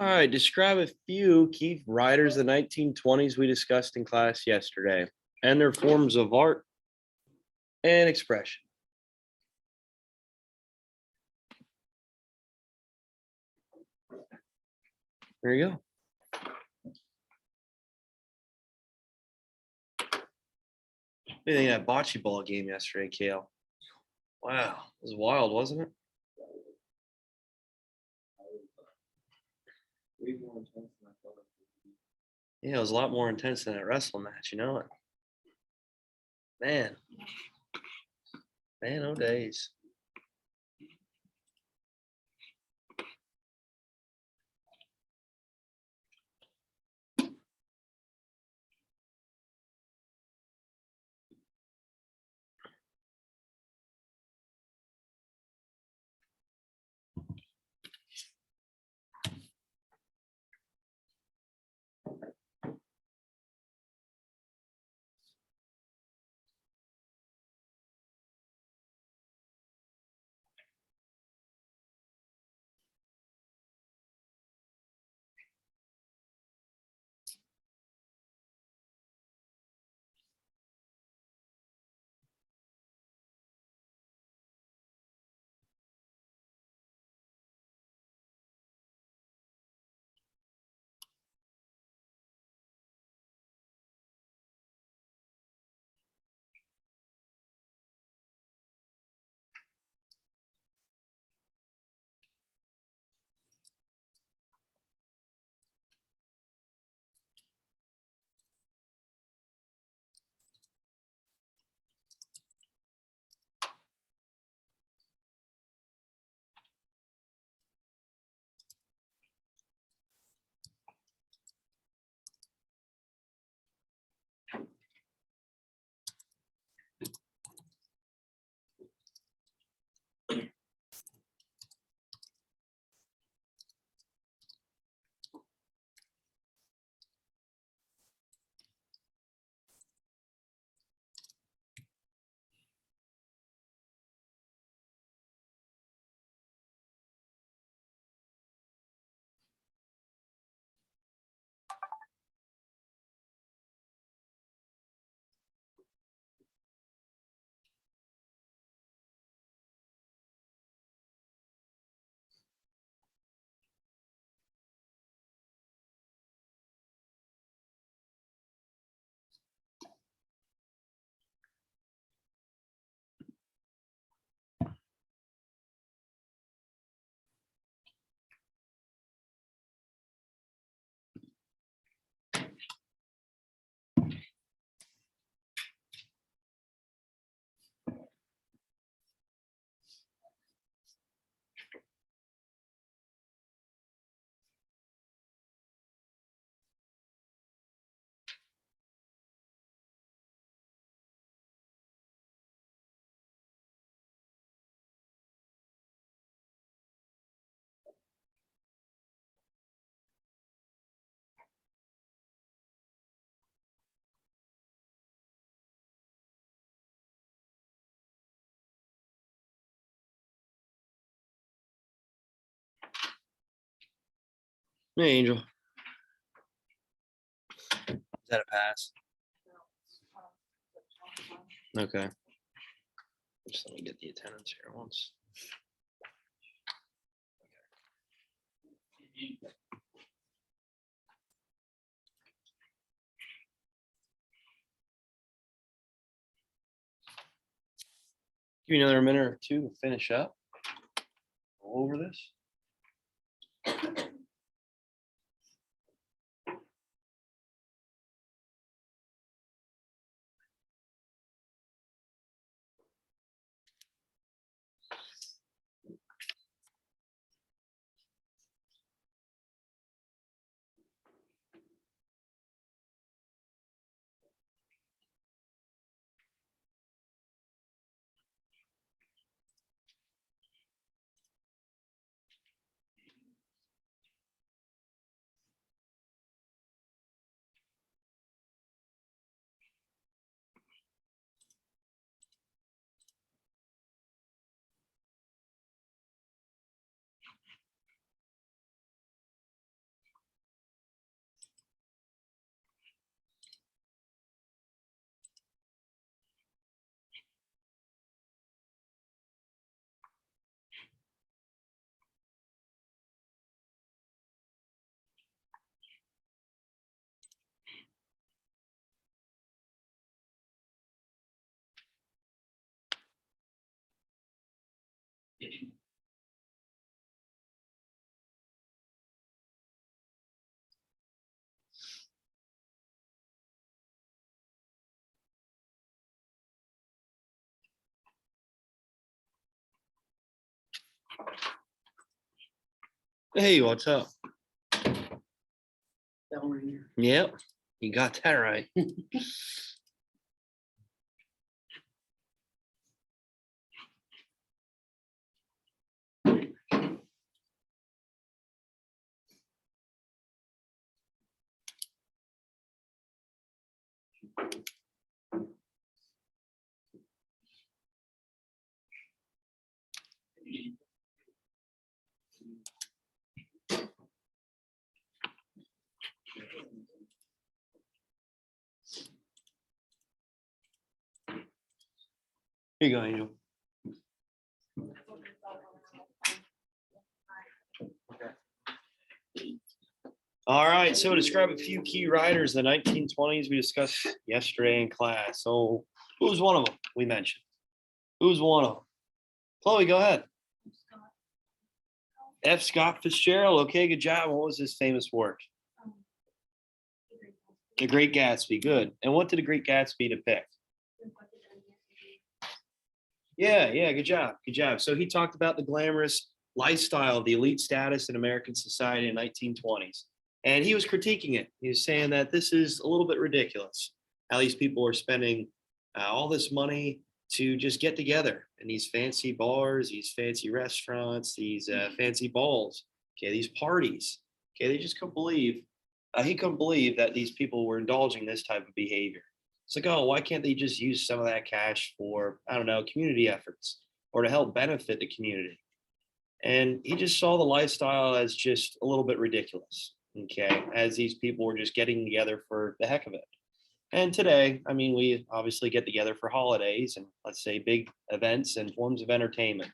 All right, describe a few key writers of the 1920s we discussed in class yesterday and their forms of art and expression. There you go. What do you think of that bocce ball game yesterday, Kale? Wow, it was wild, wasn't it? Yeah, it was a lot more intense than that wrestling match, you know it. Man, man, oh days. Hey, Angel. Is that a pass? Okay. Just let me get the attendance here once. Give me another minute or two to finish up. Go over this. Hey, what's up? Bell ringer. Yep, you got that right. Here you go, Angel. All right, so describe a few key writers in the 1920s we discussed yesterday in class. So who's one of them we mentioned? Who's one of them? Chloe, go ahead. F. Scott Fitzgerald. Okay, good job. What was his famous work? The Great Gatsby. Good. And what did The Great Gatsby depict? Yeah, good job. Good job. So he talked about the glamorous lifestyle of the elite status in American society in 1920s. And he was critiquing it. He was saying that this is a little bit ridiculous. How these people are spending all this money to just get together in these fancy bars, these fancy restaurants, these fancy balls, okay, these parties. Okay, they just couldn't believe, he couldn't believe that these people were indulging this type of behavior. It's like, oh, why can't they just use some of that cash for, I don't know, community efforts or to help benefit the community? And he just saw the lifestyle as just a little bit ridiculous, okay, as these people were just getting together for the heck of it. And today, I mean, we obviously get together for holidays and let's say big events and forms of entertainment.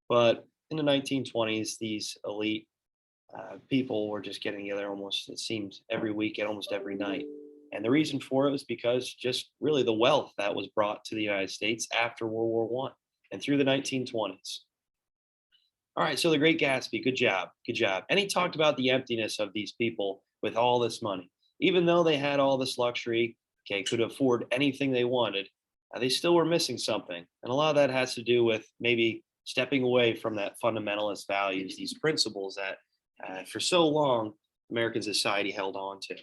But in the 1920s, these elite people were just getting together almost, it seems, every week and almost every night. And the reason for it was because just really the wealth that was brought to the United States after World War One and through the 1920s. All right, so The Great Gatsby, good job, good job. And he talked about the emptiness of these people with all this money. Even though they had all this luxury, okay, could afford anything they wanted, they still were missing something. And a lot of that has to do with maybe stepping away from that fundamentalist values, these principles that for so long American society held on to.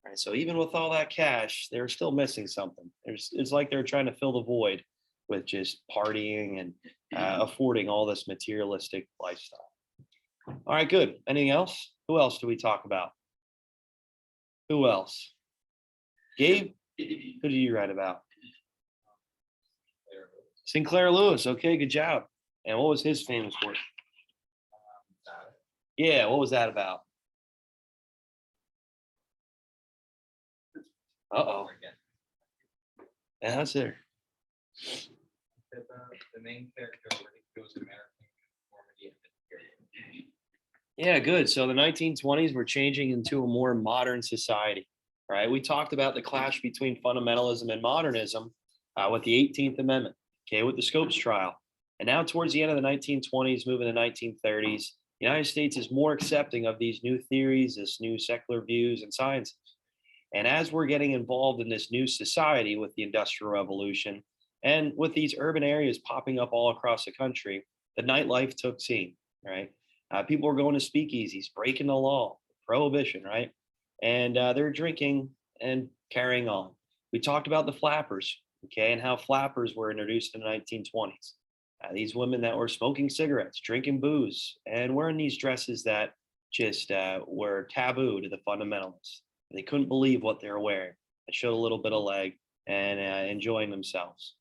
Right, so even with all that cash, they were still missing something. It's like they're trying to fill the void with just partying and affording all this materialistic lifestyle. All right, good. Anything else? Who else do we talk about? Who else? Gabe, who did you write about? Sinclair Lewis. Okay, good job. And what was his famous work? Yeah, what was that about? Uh-oh. Yeah, that's there. The main character goes American conformity. Yeah, good. So the 1920s were changing into a more modern society, right? We talked about the clash between fundamentalism and modernism with the 18th Amendment, okay, with the Scopes trial. And now towards the end of the 1920s, moving to the 1930s, the United States is more accepting of these new theories, this new secular views and sciences. And as we're getting involved in this new society with the Industrial Revolution and with these urban areas popping up all across the country, the nightlife took scene, right? People were going to speakeasies, breaking the law, prohibition, right? And they're drinking and carrying on. We talked about the flappers, okay, and how flappers were introduced in the 1920s. These women that were smoking cigarettes, drinking booze, and wearing these dresses that just were taboo to the fundamentalists. They couldn't believe what they were wearing. It showed a little bit of leg and enjoying themselves.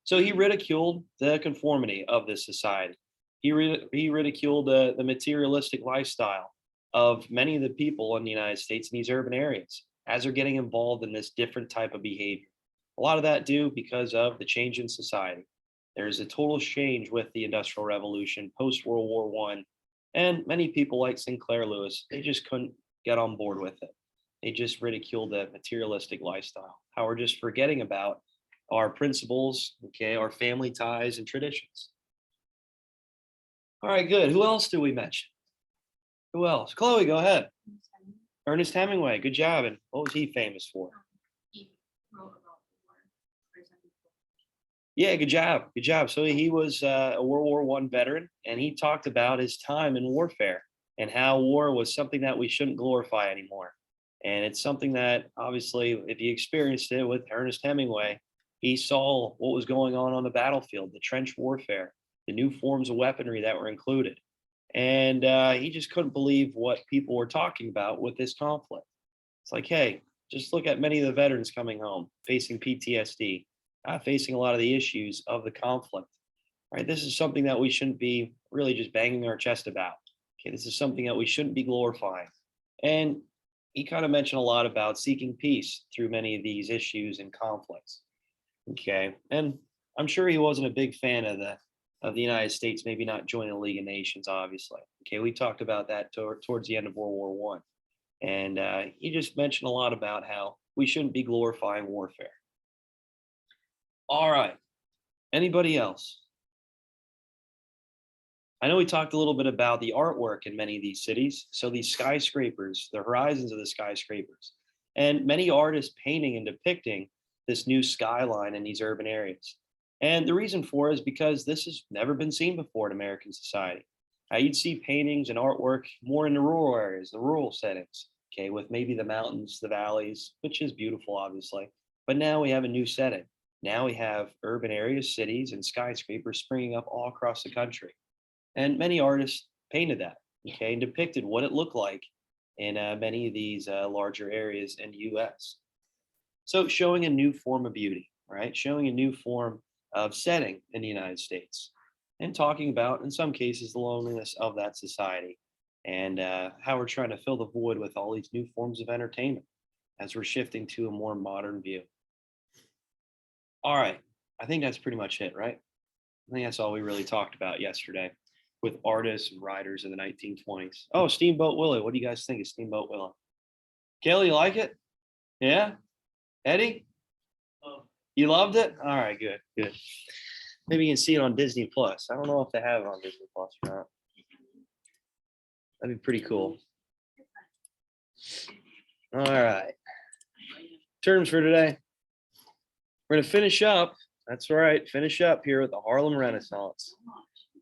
So he ridiculed the conformity of this society. He ridiculed the materialistic lifestyle of many of the people in the United States in these urban areas as they're getting involved in this different type of behavior. A lot of that due because of the change in society. There's a total change with the Industrial Revolution, post-World War One, and many people like Sinclair Lewis, they just couldn't get on board with it. They just ridiculed the materialistic lifestyle, how we're just forgetting about our principles, okay, our family ties and traditions. All right, good. Who else do we mention? Who else? Chloe, go ahead. Ernest Hemingway, good job. And what was he famous for? He wrote about the war. Yeah, good job. Good job. So he was a World War One veteran, and he talked about his time in warfare and how war was something that we shouldn't glorify anymore. And it's something that obviously, if you experienced it with Ernest Hemingway, he saw what was going on the battlefield, the trench warfare, the new forms of weaponry that were included. And he just couldn't believe what people were talking about with this conflict. It's like, hey, just look at many of the veterans coming home facing PTSD, facing a lot of the issues of the conflict. Right? This is something that we shouldn't be really just banging our chest about. Okay, this is something that we shouldn't be glorifying. And he kind of mentioned a lot about seeking peace through many of these issues and conflicts. Okay, and I'm sure he wasn't a big fan of the United States maybe not joining the League of Nations. Obviously, okay, we talked about that towards the end of World War One, and he just mentioned a lot about how we shouldn't be glorifying warfare. All right, anybody else? I know we talked a little bit about the artwork in many of these cities. So these skyscrapers, the horizons of the skyscrapers, and many artists painting and depicting this new skyline in these urban areas. And the reason for it is because this has never been seen before in American society. You'd see paintings and artwork more in the rural areas, the rural settings, okay, with maybe the mountains, the valleys, which is beautiful, obviously. But now we have a new setting. Now we have urban areas, cities, and skyscrapers springing up all across the country. And many artists painted that, okay, and depicted what it looked like in many of these larger areas in the US. So showing a new form of beauty, right? Showing a new form of setting in the United States and talking about, in some cases, the loneliness of that society and how we're trying to fill the void with all these new forms of entertainment as we're shifting to a more modern view. All right. I think that's pretty much it, right? I think that's all we really talked about yesterday with artists and writers in the 1920s. Oh, Steamboat Willie. What do you guys think of Steamboat Willie? Kelly, you like it? Yeah? Eddie? You loved it? All right, good, good. Maybe you can see it on Disney Plus. I don't know if they have it on Disney Plus or not. That'd be pretty cool. All right. Terms for today. We're going to finish up. That's right. Finish up here with the Harlem Renaissance.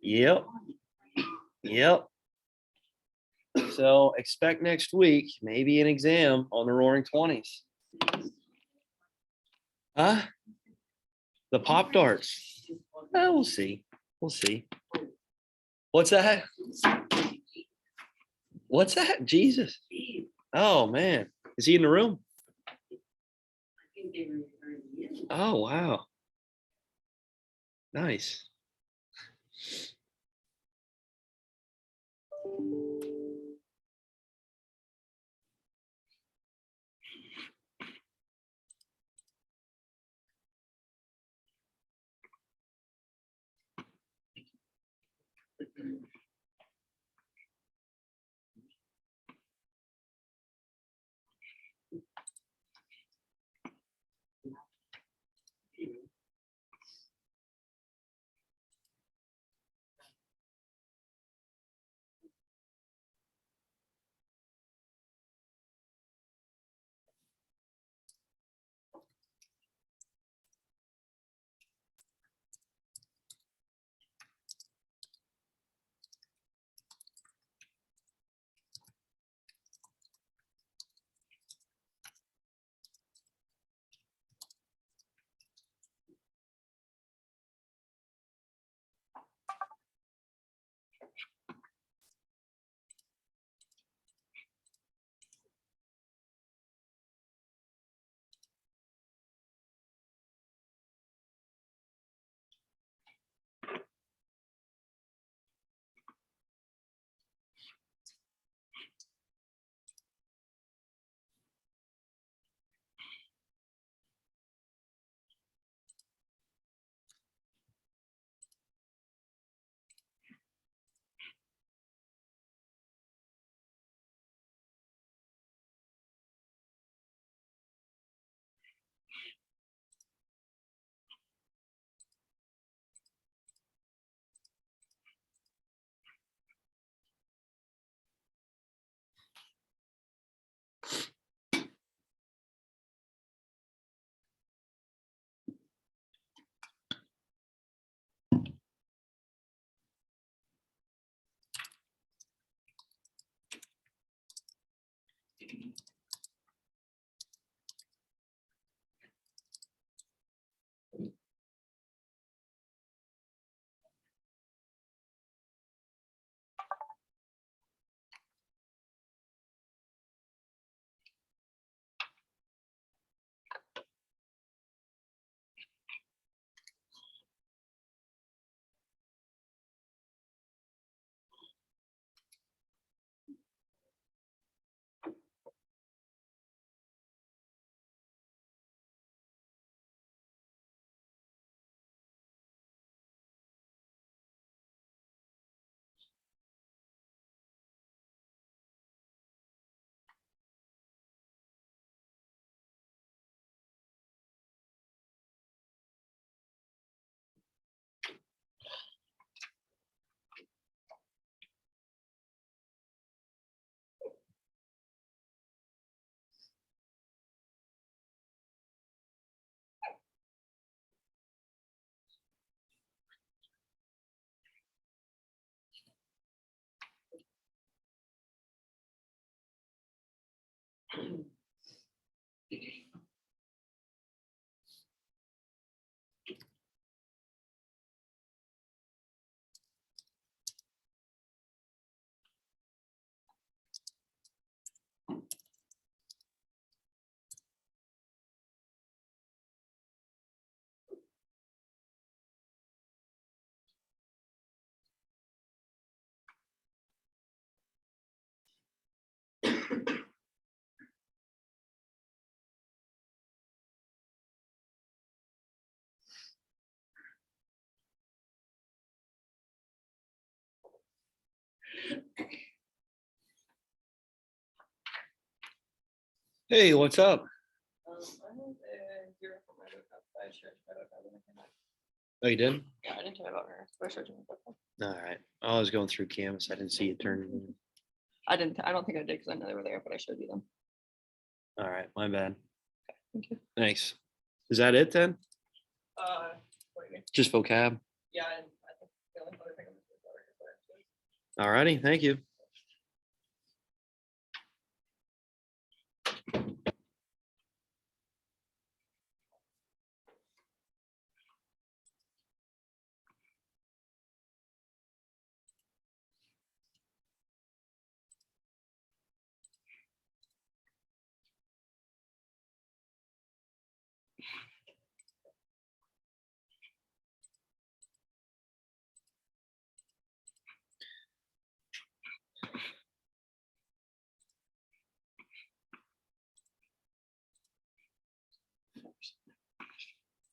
Yep. Yep. So expect next week, maybe an exam on the Roaring Twenties. Huh? The Pop Darts. We'll see. We'll see. What's that? What's that? Jesus. Oh man. Is he in the room? Oh wow. Nice. Hey, what's up? I have a hero from my book up. I shared my book out when I came back. Oh, you did? Yeah, I didn't tell you about her, but I showed you my book. All right. I was going through Canvas. I didn't see it turn. I didn't. I don't think I did because I know they were there, but I showed you them. All right. My bad. Thank you. Thanks. Is that it then? What do you mean? Just vocab? Yeah, and I think the only other thing I'm missing is what I All righty. Thank you.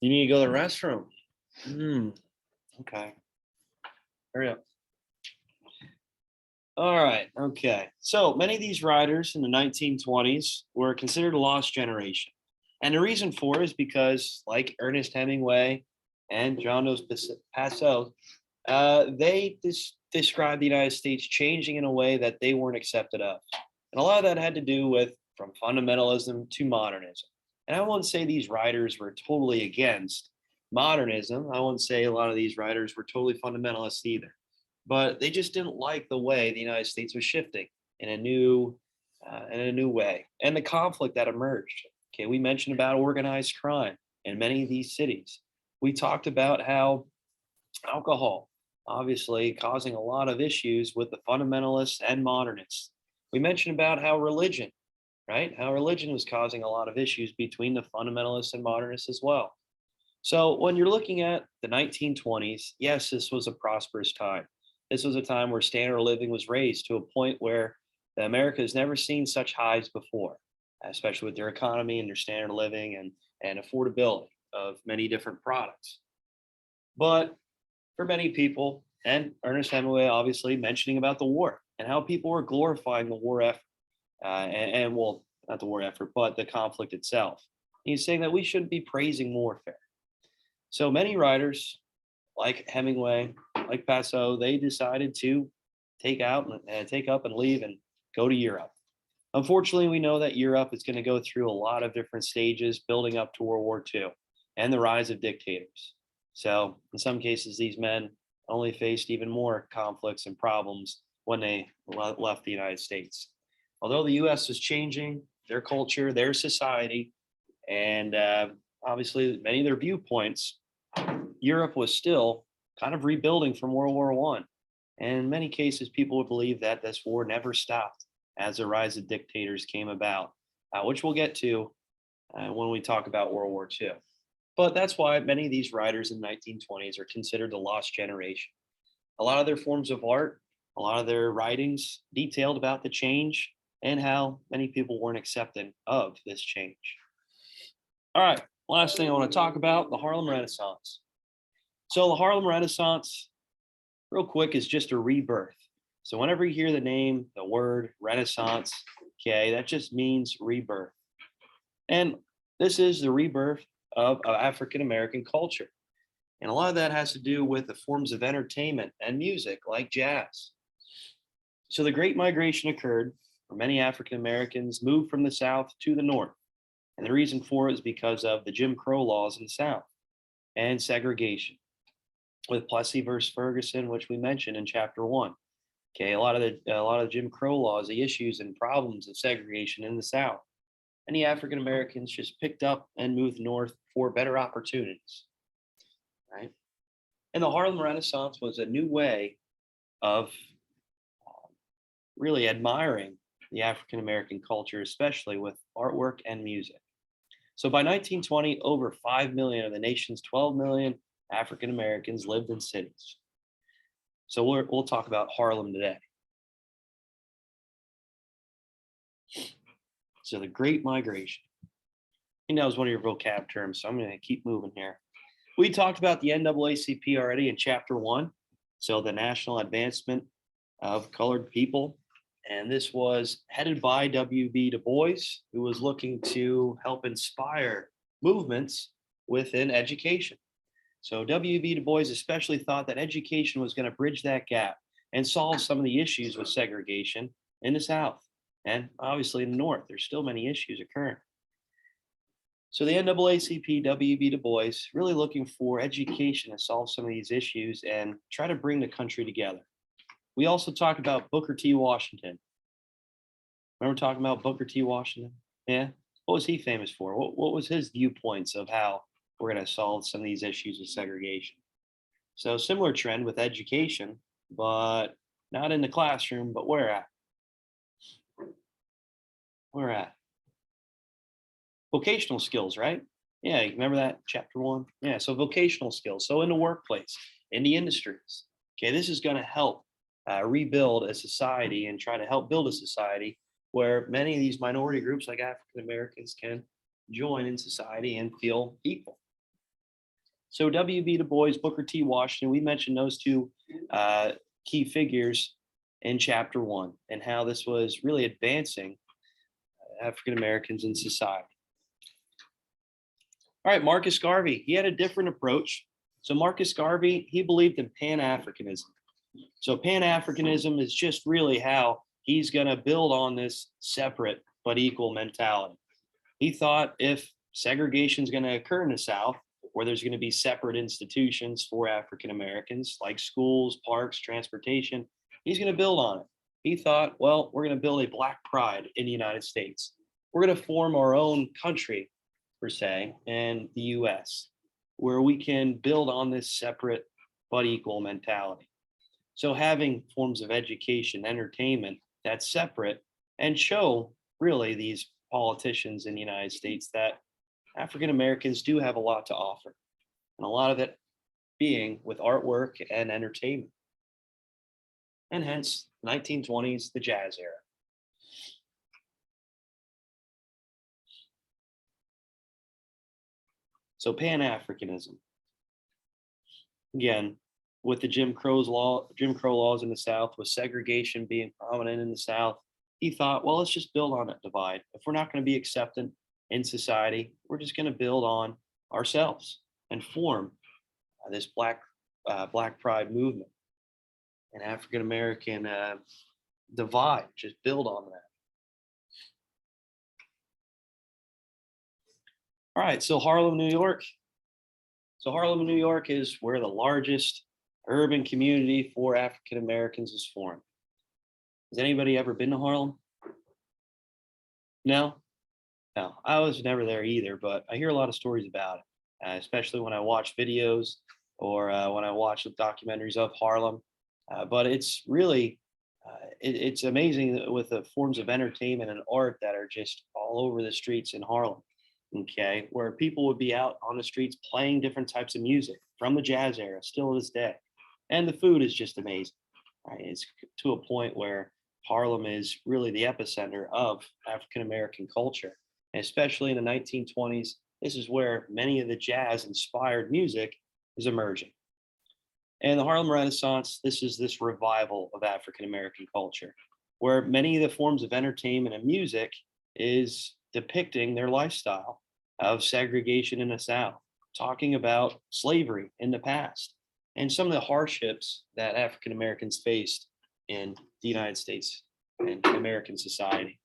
You need to go to the restroom. Okay. Hurry up. All right. Okay. So many of these writers in the 1920s were considered a lost generation. And the reason for it is because, like Ernest Hemingway and John Dos Passos, they described the United States changing in a way that they weren't accepted of. And a lot of that had to do with from fundamentalism to modernism. And I won't say these writers were totally against modernism. I won't say a lot of these writers were totally fundamentalists either. But they just didn't like the way the United States was shifting in a new way, and the conflict that emerged. Okay, we mentioned about organized crime in many of these cities. We talked about how alcohol, obviously, causing a lot of issues with the fundamentalists and modernists. We mentioned about how religion, right? How religion was causing a lot of issues between the fundamentalists and modernists as well. So when you're looking at the 1920s, yes, this was a prosperous time. This was a time where standard of living was raised to a point where America has never seen such highs before, especially with their economy and their standard of living and affordability of many different products. But for many people, and Ernest Hemingway obviously mentioning about the war and how people were glorifying the war effort, and well, not the war effort, but the conflict itself. He's saying that we shouldn't be praising warfare. So many writers, like Hemingway, like Passo, they decided to take up and leave and go to Europe. Unfortunately, we know that Europe is going to go through a lot of different stages building up to World War II and the rise of dictators. So in some cases, these men only faced even more conflicts and problems when they left the United States. although the US was changing their culture, their society, and obviously many of their viewpoints, Europe was still kind of rebuilding from World War One. And in many cases, people would believe that this war never stopped as the rise of dictators came about, which we'll get to when we talk about World War II. But that's why many of these writers in the 1920s are considered the lost generation. A lot of their forms of art, a lot of their writings detailed about the change and how many people weren't accepting of this change. All right, last thing I want to talk about, the Harlem Renaissance. So the Harlem Renaissance, real quick, is just a rebirth. So whenever you hear the name, the word Renaissance, okay, that just means rebirth. And this is the rebirth of African American culture. And a lot of that has to do with the forms of entertainment and music like jazz. So the Great Migration occurred where many African Americans moved from the South to the North. And the reason for it is because of the Jim Crow laws in the South and segregation. With Plessy versus Ferguson, which we mentioned in chapter 1. Okay, a lot of the Jim Crow laws, the issues and problems of segregation in the South. And the African Americans just picked up and moved north for better opportunities. Right? And the Harlem Renaissance was a new way of really admiring the African American culture, especially with artwork and music. So by 1920, over 5 million of the nation's 12 million African Americans lived in cities. So we'll talk about Harlem today. So the Great Migration. I think that was one of your vocab terms, so I'm going to keep moving here. We talked about the NAACP already in chapter 1. So the National Advancement of Colored People. And this was headed by W.B. Du Bois, who was looking to help inspire movements within education. So W.B. Du Bois especially thought that education was going to bridge that gap and solve some of the issues with segregation in the South. And obviously in the North, there's still many issues occurring. So the NAACP, W.B. Du Bois, really looking for education to solve some of these issues and try to bring the country together. We also talked about Booker T. Washington. Remember talking about Booker T. Washington? Yeah. What was he famous for? What was his viewpoints of how we're going to solve some of these issues with segregation? So similar trend with education, but not in the classroom, but where at? Where at? Vocational skills, right? Yeah, you remember that chapter 1? Yeah, so vocational skills. So in the workplace, in the industries. Okay, this is going to help rebuild a society and try to help build a society where many of these minority groups like African Americans can join in society and feel equal. So W.B. Du Bois, Booker T. Washington, we mentioned those two key figures in chapter 1 and how this was really advancing African Americans in society. All right, Marcus Garvey, he had a different approach. So Marcus Garvey, he believed in Pan-Africanism. So Pan-Africanism is just really how he's going to build on this separate but equal mentality. He thought if segregation is going to occur in the South, where there's going to be separate institutions for African Americans, like schools, parks, transportation, he's going to build on it. He thought, well, we're going to build a Black pride in the United States. We're going to form our own country, per se, in the US, where we can build on this separate but equal mentality. So having forms of education, entertainment that's separate and show really these politicians in the United States that African Americans do have a lot to offer, and a lot of it being with artwork and entertainment. And hence, 1920s, the jazz era. So Pan-Africanism. Again, with the Jim Crow laws in the South, with segregation being prominent in the South, he thought, well, let's just build on that divide. If we're not going to be accepted in society, we're just going to build on ourselves and form this Black Pride movement and African American divide. Just build on that. All right, so Harlem, New York. So Harlem, New York is where the largest urban community for African Americans is formed. Has anybody ever been to Harlem? No, no, I was never there either, but I hear a lot of stories about it, especially when I watch videos or when I watch the documentaries of Harlem. But it's really, it's amazing with the forms of entertainment and art that are just all over the streets in Harlem. Okay, where people would be out on the streets playing different types of music from the jazz era, still to this day, and the food is just amazing. Right? It's to a point where Harlem is really the epicenter of African American culture, and especially in the 1920s. This is where many of the jazz inspired music is emerging. And the Harlem Renaissance, this is this revival of African American culture, where many of the forms of entertainment and music is depicting their lifestyle of segregation in the South, talking about slavery in the past, and some of the hardships that African Americans faced in the United States and American society.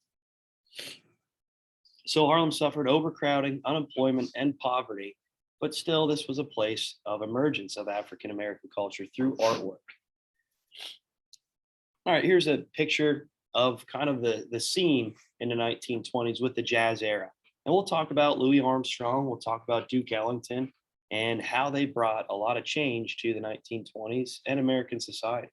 So Harlem suffered overcrowding, unemployment, and poverty, but still, this was a place of emergence of African American culture through artwork. All right, here's a picture of kind of the scene in the 1920s with the jazz era. And we'll talk about Louis Armstrong, we'll talk about Duke Ellington, and how they brought a lot of change to the 1920s and American society.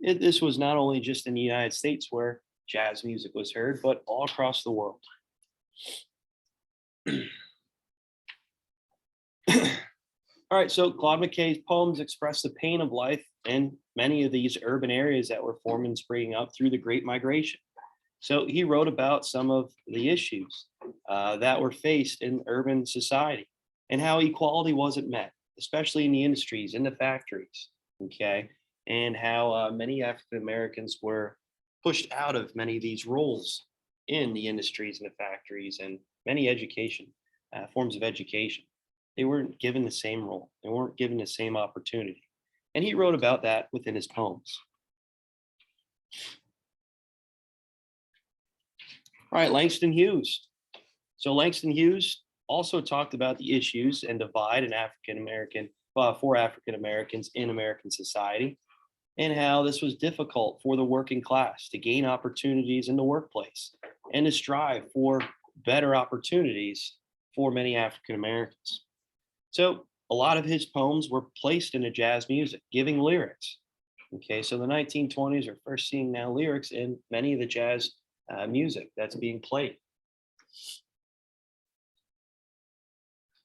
This was not only just in the United States where jazz music was heard, but all across the world. All right, so Claude McKay's poems express the pain of life in many of these urban areas that were forming and springing up through the Great Migration. So he wrote about some of the issues that were faced in urban society and how equality wasn't met, especially in the industries, in the factories, okay, and how many African Americans were pushed out of many of these roles in the industries and the factories and many education forms of education. They weren't given the same role. They weren't given the same opportunity. And he wrote about that within his poems. All right, Langston Hughes. So Langston Hughes also talked about the issues and divide in African American for African Americans in American society, and how this was difficult for the working class to gain opportunities in the workplace and to strive for better opportunities for many African Americans. So a lot of his poems were placed into jazz music, giving lyrics. Okay, so the 1920s are first seeing now lyrics in many of the jazz music that's being played.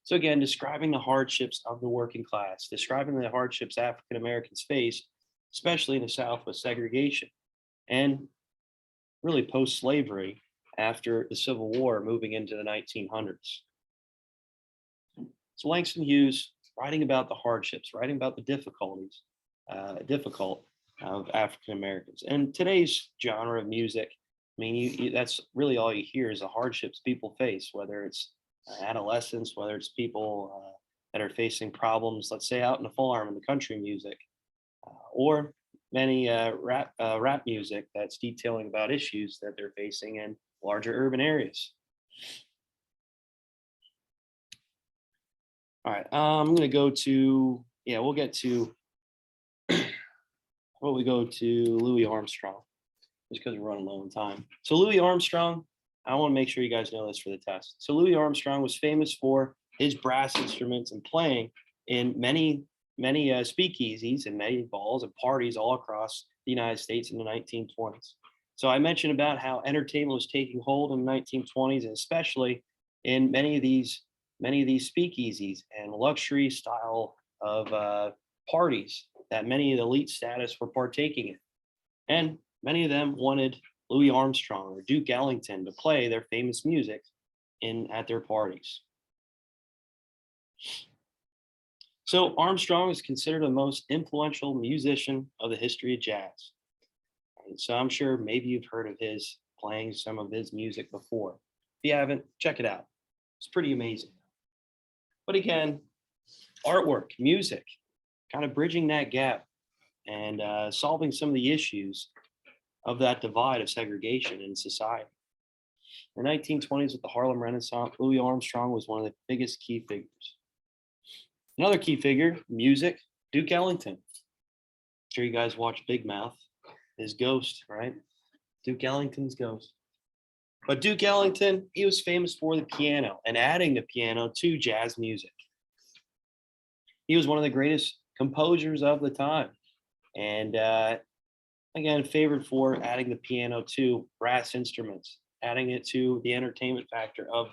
So again, describing the hardships of the working class, describing the hardships African Americans faced, especially in the South with segregation, and really post-slavery after the Civil War moving into the 1900s. So Langston Hughes writing about the hardships, writing about the difficulties, difficult of African Americans. And today's genre of music, I mean, that's really all you hear is the hardships people face, whether it's adolescents, whether it's people that are facing problems, let's say out in the farm in the country music, or many rap music that's detailing about issues that they're facing in larger urban areas. All right, I'm going to go to, we'll get to, we go to Louis Armstrong, just because we're running low on time. So Louis Armstrong, I want to make sure you guys know this for the test. So Louis Armstrong was famous for his brass instruments and playing in many speakeasies and many balls and parties all across the United States in the 1920s. So I mentioned about how entertainment was taking hold in the 1920s, and especially in many of these speakeasies and luxury style of parties that many of the elite status were partaking in. And many of them wanted Louis Armstrong or Duke Ellington to play their famous music at their parties. So Armstrong is considered the most influential musician of the history of jazz. And so I'm sure maybe you've heard of his playing some of his music before. If you haven't, check it out. It's pretty amazing. But again, artwork, music, kind of bridging that gap and solving some of the issues of that divide of segregation in society. In the 1920s with the Harlem Renaissance, Louis Armstrong was one of the biggest key figures. Another key figure, music, Duke Ellington. I'm sure you guys watch Big Mouth, his ghost, right? Duke Ellington's ghost. But Duke Ellington, he was famous for the piano and adding the piano to jazz music. He was one of the greatest composers of the time. And again, favored for adding the piano to brass instruments, adding it to the entertainment factor of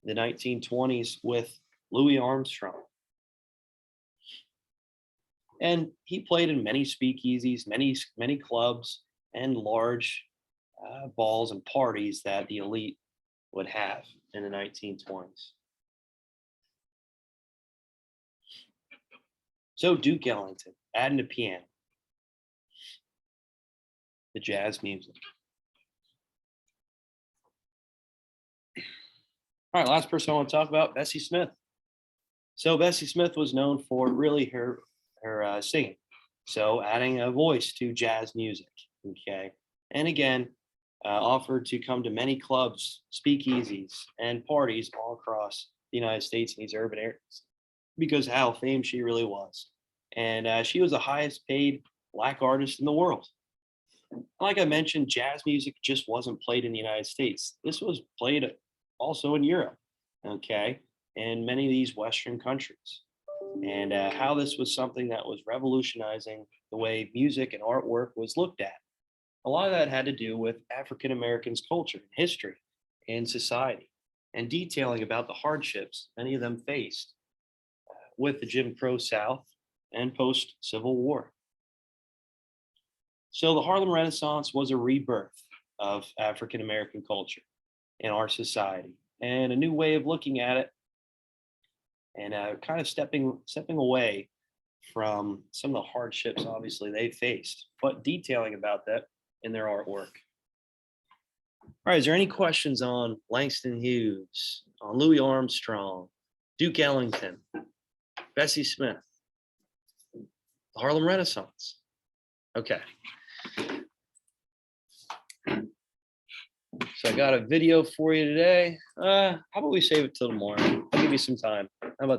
the 1920s with Louis Armstrong. And he played in many speakeasies, many clubs, and large balls and parties that the elite would have in the 1920s. So Duke Ellington, adding the piano, the jazz music. All right, last person I want to talk about, Bessie Smith. So Bessie Smith was known for really her singing. So adding a voice to jazz music, okay? And again, offered to come to many clubs, speakeasies, and parties all across the United States in these urban areas because how famed she really was. And she was the highest paid Black artist in the world. Like I mentioned, jazz music just wasn't played in the United States. This was played also in Europe, okay, and many of these Western countries. And how this was something that was revolutionizing the way music and artwork was looked at. A lot of that had to do with African Americans' culture, history, and society, and detailing about the hardships many of them faced with the Jim Crow South and post Civil War. So the Harlem Renaissance was a rebirth of African American culture in our society and a new way of looking at it, and kind of stepping away from some of the hardships obviously they faced, but detailing about that in their artwork. All right, is there any questions on Langston Hughes, on Louis Armstrong, Duke Ellington, Bessie Smith, the Harlem Renaissance? Okay. So I got a video for you today. How about we save it till tomorrow? I'll give you some time. How about that?